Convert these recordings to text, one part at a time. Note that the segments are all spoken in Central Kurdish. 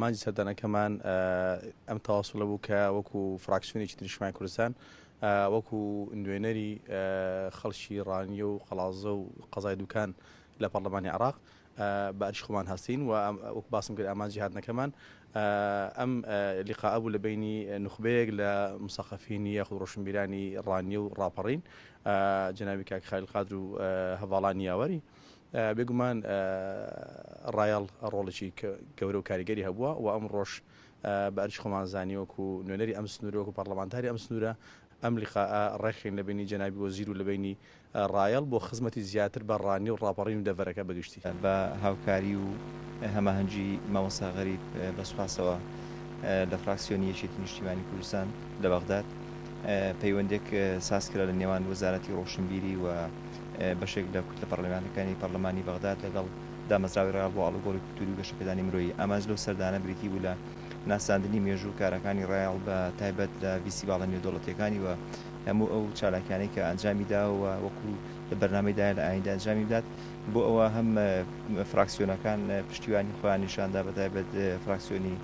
مانجی سەردانەکەمان ئەم تەواصلە بوو کە وەکو فراکسیۆنێکی نیشتیمانی کوردستان وەکو نوێنەری خەڵکی ڕانیە و قەڵازە و قەزای دوکان لە پەرلەمانی عێراق بە ئەرشخۆمان هەستین و وەکو باسم کرد ئامانجی هاتنەکەمان ئەم لیقاء بوو لە بینی نخبەیەک لە مسەقفینی یاخود ڕۆشنبیرانی ڕانیە و ڕاپەڕین جەنابی کاک خالیل قادر و هەڤاڵانی یاوەری بێگومان ڕایەڵ ڕۆڵێکی گەورە و کاریگەری هەبووە و ئەم ڕۆژ بە ئەرچ خۆمان زانی وەکو نوێنەری ئەم سنوورە وەکو پەرلەمانتاری ئەم سنوورە ئەم لیقاء ڕێخین لە بینی جەنابی وەزیر و لە بینی ڕایەڵ بۆ خزمەتی زیاتر بە ڕانی و ڕاپەڕین و دەڤەرەکە بەگشتی بە هاوکاری و هەماهەنگی مامۆستا غەریب بە سوپاسەوە لە فراکسیۆنی یەکێتی نیشتیمانی کوردستان لە بەغداد پەیوەندێک سازکرا لە نێوان وەزارەتی ڕۆشنبیری و بەشێک لە پەرلەمانەکانی پەرلەمانی بەغداد لەگەڵ دامەزراوی ڕێگەڵ بۆ ئاڵوگۆڕی کولتوری و گەشتپێدانی مرۆیی ئاماژ لەو سەردانە بریتی بوو لە ناساندنی مێژوو کارەکانی ڕایەڵ بە تایبەت لە ڤیسیڤاڵە نێودەوڵەتیەکانی و هەموو ئەو چالاکیانەی کە ئەنجامی داوە وەکو لە بەرنامەیدایە لە ئایندا ئەنجامی بدات بۆ ئەوە هەم فراکسیۆنەکان پشتیوانی خۆیان نیشاندا بە تایبەت فراکسیۆنی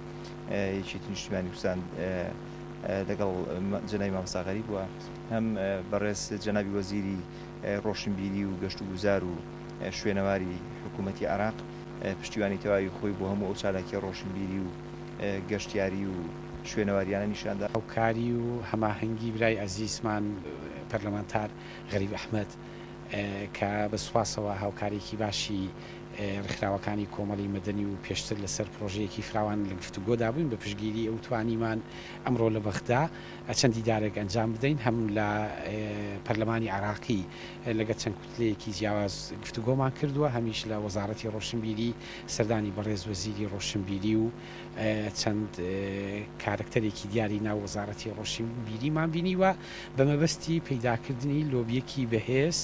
یەکێتی نیشتیمانی کوردستان لەگەڵ جەنابی مامۆستا غەریب وە هەم بەڕێز جەنابی وەزیری ڕۆشنبیری و گەشت و گوزار و شوێنەواری حکوومەتی عێراق پشتیوانی تەواوی خۆی بۆ هەموو ئەو چالاکیە ڕۆشنبیری و گەشتیاری و شوێنەواریانە نیشاندا هاوکاری و هەماهەنگی برای عەزیزمان پەرلەمانتار غەریب ئەحمەد کە بە سوپاسەوە هاوکارێکی باشی ڕێکخراوەکانی کۆمەڵی مەدەنی و پێشتر لەسەر پرۆژەیەکی فراوان لە گفتوگۆدا بووین بە پشتگیری ئەو توانیمان ئەمڕۆ لە بەغدا چەندی دارێک ئەنجام بدەین هەم لە پەرلەمانی عێراقی لەگە چەند کوتلەیەکی جیاواز گفتوگۆمان کردووە هەمیش لە وەزارەتی ڕۆشنبیری سەردانی بەڕێز وەزیری ڕۆشنبیری و چەند کارکتەرێکی دیاری ناو وەزارەتی ڕۆشنبیریمان بینیوە بە مەبەستی پەیداکردنی لۆبیەکی بەهێز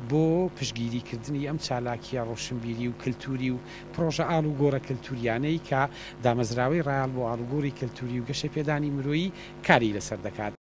بۆ پشتگیریکردنی ئەم چالاکیە ڕۆشنبیری و کللتوری و پرۆژە ئاڵوگۆڕە کللتوریانەی کە دامەزراوەی ڕایەڵ بۆ ئاڵوگۆڕی کللتوری و گەشەپێدانی مرۆیی کاری لەسەر دەکات.